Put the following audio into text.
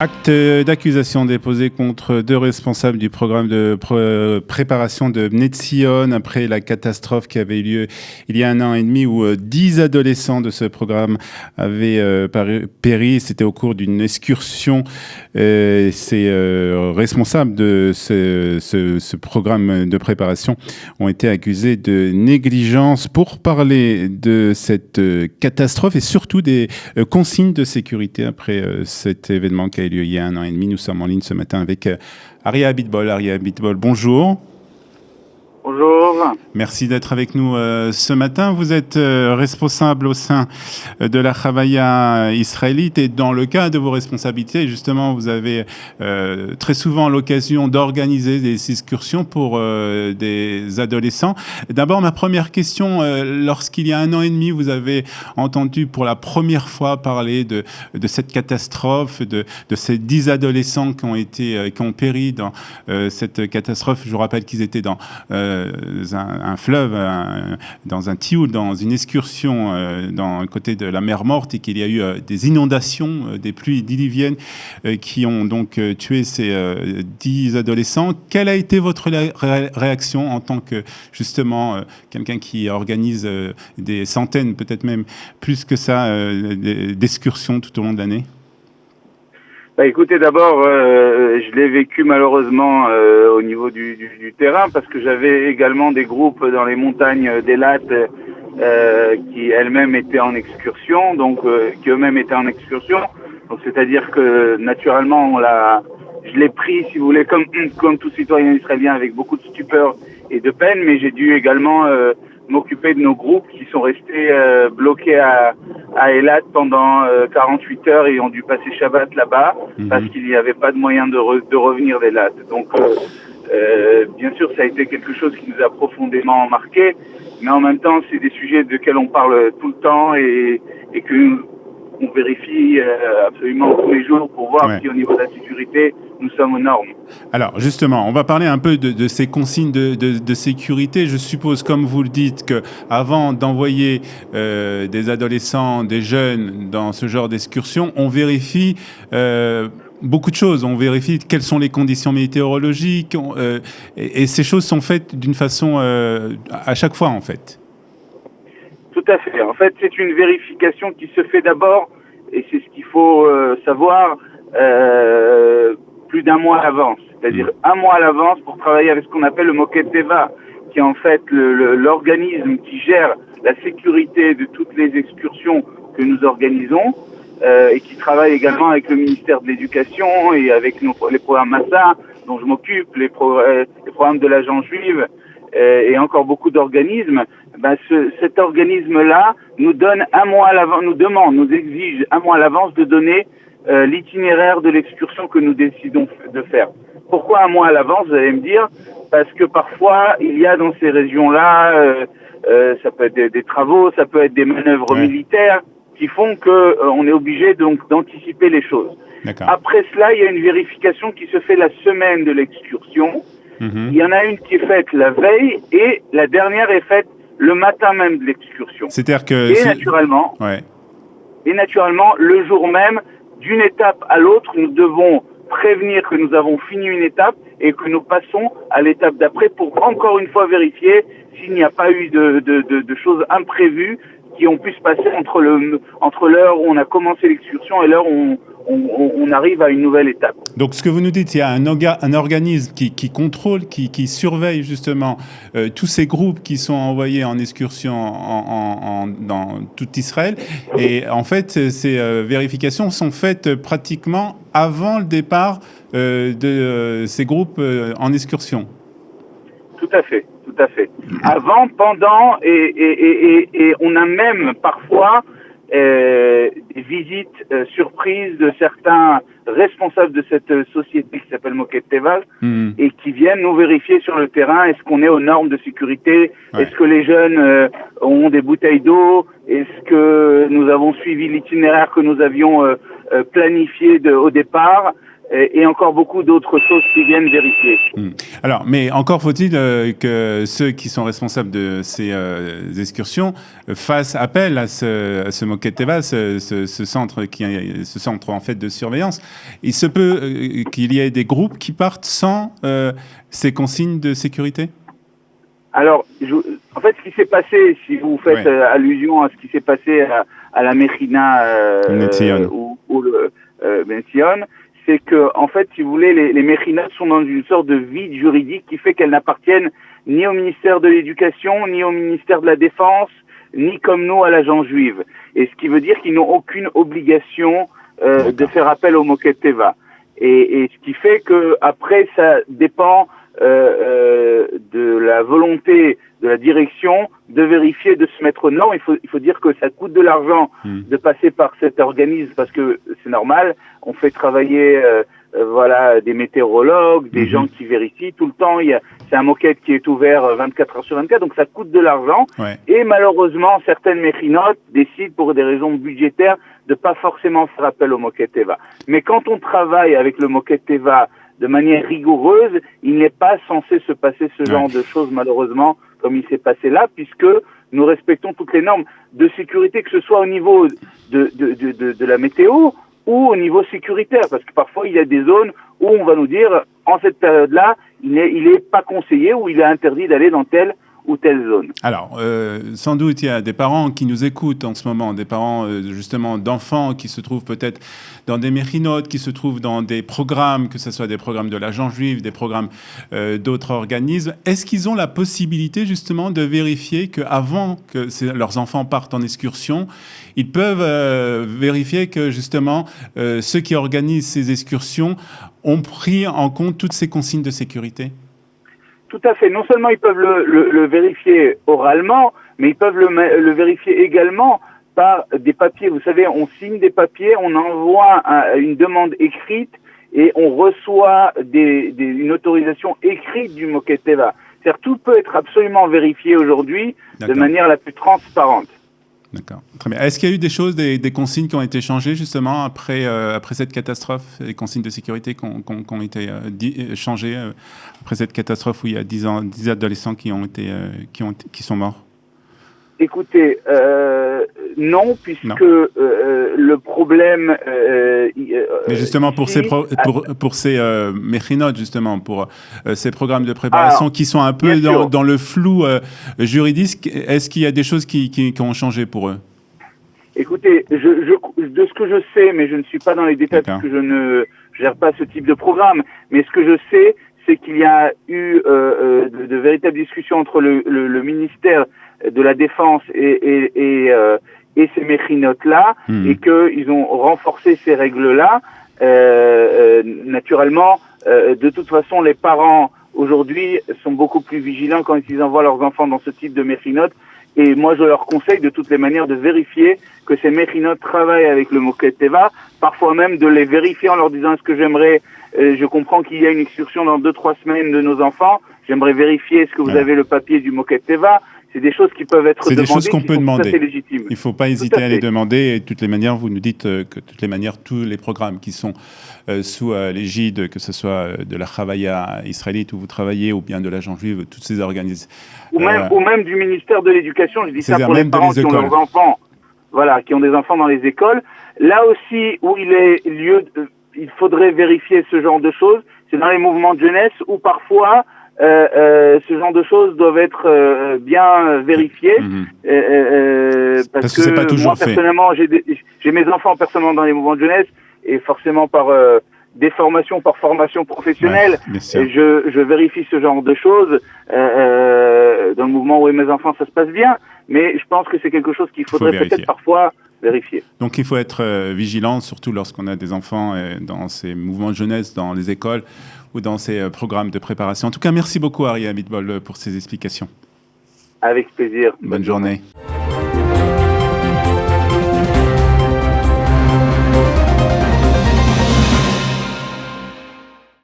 Acte d'accusation déposé contre deux responsables du programme de préparation de Bnei Tzion après la catastrophe qui avait eu lieu il y a 1 an et demi où 10 adolescents de ce programme avaient péri. C'était au cours d'une excursion. Ces responsables de ce programme de préparation ont été accusés de négligence. Pour parler de cette catastrophe et surtout des consignes de sécurité après cet événement qui a eu lieu il y a 1 an et demi. Nous sommes en ligne ce matin avec Aria Abitbol. Aria Abitbol, bonjour. Bonjour. Merci d'être avec nous ce matin. Vous êtes responsable au sein de la Chavaya israélite et dans le cadre de vos responsabilités, justement, vous avez très souvent l'occasion d'organiser des excursions pour des adolescents. D'abord, ma première question, lorsqu'il y a 1 an et demi, vous avez entendu pour la première fois parler de cette catastrophe, de ces 10 adolescents qui ont péri dans cette catastrophe. Je vous rappelle qu'ils étaient dans un fleuve, dans un tioul, dans une excursion dans le côté de la mer Morte et qu'il y a eu des inondations, des pluies diluviennes qui ont donc tué ces 10 adolescents. Quelle a été votre réaction en tant que justement quelqu'un qui organise des centaines, peut-être même plus que ça, d'excursions tout au long de l'année? Écoutez, d'abord, je l'ai vécu malheureusement au niveau du terrain parce que j'avais également des groupes dans les montagnes d'Elat qui elles-mêmes étaient en excursion, donc qui eux-mêmes étaient en excursion. Donc c'est-à-dire que naturellement, je l'ai pris, si vous voulez, comme tout citoyen israélien, avec beaucoup de stupeur et de peine, mais j'ai dû également m'occuper de nos groupes qui sont restés bloqués à Eilat pendant 48 heures et ont dû passer Shabbat là-bas parce qu'il n'y avait pas de moyen de revenir d'Eilat. Donc, bien sûr, ça a été quelque chose qui nous a profondément marqué, mais en même temps, c'est des sujets desquels on parle tout le temps et que on vérifie absolument tous les jours pour voir si au niveau de la sécurité, nous sommes aux normes. Alors justement, on va parler un peu de ces consignes de sécurité. Je suppose, comme vous le dites, qu'avant d'envoyer des adolescents, des jeunes dans ce genre d'excursion, on vérifie beaucoup de choses. On vérifie quelles sont les conditions météorologiques et ces choses sont faites d'une façon à chaque fois en fait. Tout à fait. En fait, c'est une vérification qui se fait d'abord, et c'est ce qu'il faut savoir, plus d'1 mois à l'avance. C'est-à-dire 1 mois à l'avance pour travailler avec ce qu'on appelle le Moked Teva, qui est en fait l'organisme qui gère la sécurité de toutes les excursions que nous organisons, et qui travaille également avec le ministère de l'Éducation et avec les programmes Massa, dont je m'occupe, les programmes de l'agence juive, et encore beaucoup d'organismes. Cet organisme-là nous donne 1 mois à l'avance, nous exige 1 mois à l'avance de donner l'itinéraire de l'excursion que nous décidons de faire. Pourquoi 1 mois à l'avance, vous allez me dire? Parce que parfois, il y a dans ces régions-là, ça peut être des travaux, ça peut être des manœuvres militaires qui font que on est obligé donc d'anticiper les choses. Après cela, il y a une vérification qui se fait la semaine de l'excursion. Il y en a une qui est faite la veille et la dernière est faite le matin même de l'excursion. C'est-à-dire que et naturellement, le jour même, d'une étape à l'autre, nous devons prévenir que nous avons fini une étape et que nous passons à l'étape d'après pour encore une fois vérifier s'il n'y a pas eu de choses imprévues qui ont pu se passer entre l'heure où on a commencé l'excursion et l'heure où on arrive à une nouvelle étape. Donc, ce que vous nous dites, il y a un organisme qui contrôle, qui surveille justement tous ces groupes qui sont envoyés en excursion dans tout Israël. Et en fait, ces vérifications sont faites pratiquement avant le départ de ces groupes en excursion. Tout à fait, tout à fait. Avant, pendant, et on a même parfois des visites surprises de certains responsables de cette société qui s'appelle Moked Teva et qui viennent nous vérifier sur le terrain, est-ce qu'on est aux normes de sécurité, est-ce que les jeunes ont des bouteilles d'eau, est-ce que nous avons suivi l'itinéraire que nous avions planifié au départ. et encore beaucoup d'autres choses qui viennent vérifier. Alors, mais encore faut-il que ceux qui sont responsables de ces excursions fassent appel à ce Moquet Teva, ce centre en fait de surveillance. Il se peut qu'il y ait des groupes qui partent sans ces consignes de sécurité? Alors, en fait, ce qui s'est passé, si vous faites allusion à ce qui s'est passé à la Mechina ou le Ben Sion, c'est que, en fait, si vous voulez, les Mechinot sont dans une sorte de vide juridique qui fait qu'elles n'appartiennent ni au ministère de l'Éducation, ni au ministère de la Défense, ni comme nous à l'agence juive. Et ce qui veut dire qu'ils n'ont aucune obligation de faire appel au Moquet Teva. Et ce qui fait que après, ça dépend de la volonté de la direction de vérifier, de se mettre aux normes. Il faut dire que ça coûte de l'argent de passer par cet organisme parce que c'est normal. On fait travailler des météorologues, des gens qui vérifient tout le temps. C'est un moquette qui est ouvert 24 heures sur 24, donc ça coûte de l'argent. Et malheureusement, certaines méchinotes décident pour des raisons budgétaires de pas forcément faire appel au Moquet Teva. Mais quand on travaille avec le Moquet Teva de manière rigoureuse, il n'est pas censé se passer ce genre de choses, malheureusement, comme il s'est passé là, puisque nous respectons toutes les normes de sécurité, que ce soit au niveau de la météo ou au niveau sécuritaire, parce que parfois il y a des zones où on va nous dire, en cette période-là, il est pas conseillé ou il est interdit d'aller dans telle ou telle zone. Alors, sans doute, il y a des parents qui nous écoutent en ce moment, des parents justement d'enfants qui se trouvent peut-être dans des mérinotes, qui se trouvent dans des programmes, que ce soit des programmes de l'agence juive, des programmes d'autres organismes. Est-ce qu'ils ont la possibilité justement de vérifier qu'avant que leurs enfants partent en excursion, ils peuvent vérifier que justement ceux qui organisent ces excursions ont pris en compte toutes ces consignes de sécurité? Tout à fait. Non seulement ils peuvent le vérifier oralement, mais ils peuvent le vérifier également par des papiers. Vous savez, on signe des papiers, on envoie une demande écrite et on reçoit une autorisation écrite du Moquet Teva. C'est-à-dire tout peut être absolument vérifié aujourd'hui de manière la plus transparente. D'accord. Très bien. Est-ce qu'il y a eu des choses, des consignes qui ont été changées justement après cette catastrophe, les consignes de sécurité qui ont été changées après cette catastrophe où il y a 10 adolescents qui sont morts? Écoutez, non, puisque le problème... mais justement, pour ces méchinotes, justement, pour ces programmes de préparation qui sont un peu dans le flou juridique, est-ce qu'il y a des choses qui ont changé pour eux? Écoutez, de ce que je sais, mais je ne suis pas dans les détails parce que je ne gère pas ce type de programme, mais ce que je sais, c'est qu'il y a eu de véritables discussions entre le ministère de la Défense et ces méchinotes-là, et qu'ils ont renforcé ces règles-là. Naturellement, de toute façon, les parents, aujourd'hui, sont beaucoup plus vigilants quand ils envoient leurs enfants dans ce type de méchinotes. Et moi, je leur conseille de toutes les manières de vérifier que ces méchinotes travaillent avec le Moquet Teva, parfois même de les vérifier en leur disant est-ce que j'aimerais, je comprends qu'il y a une excursion dans 2-3 semaines de nos enfants, j'aimerais vérifier est-ce que vous avez le papier du Moquet Teva. C'est des choses qui peuvent être demandées. C'est des choses qu'on peut demander. Il ne faut pas hésiter à les demander. Et de toutes les manières, vous nous dites que de toutes les manières, tous les programmes qui sont sous l'égide, que ce soit de la Chavaya israélite où vous travaillez, ou bien de l'agence juive, toutes ces organismes. Ou même du ministère de l'Éducation. Je dis ça pour les parents qui ont leurs enfants, qui ont des enfants dans les écoles. Là aussi, où il faudrait vérifier ce genre de choses, c'est dans les mouvements de jeunesse où parfois ce genre de choses doivent être bien vérifiées parce que c'est pas toujours moi personnellement j'ai mes enfants personnellement dans les mouvements de jeunesse et forcément par des formations, par formation professionnelle, je vérifie ce genre de choses dans le mouvement où mes enfants ça se passe bien, mais je pense que c'est quelque chose qu'il faudrait peut-être parfois vérifier. Donc il faut être vigilant, surtout lorsqu'on a des enfants dans ces mouvements de jeunesse, dans les écoles ou dans ces programmes de préparation. En tout cas, merci beaucoup Ari Abitbol pour ces explications. Avec plaisir. Bonne journée.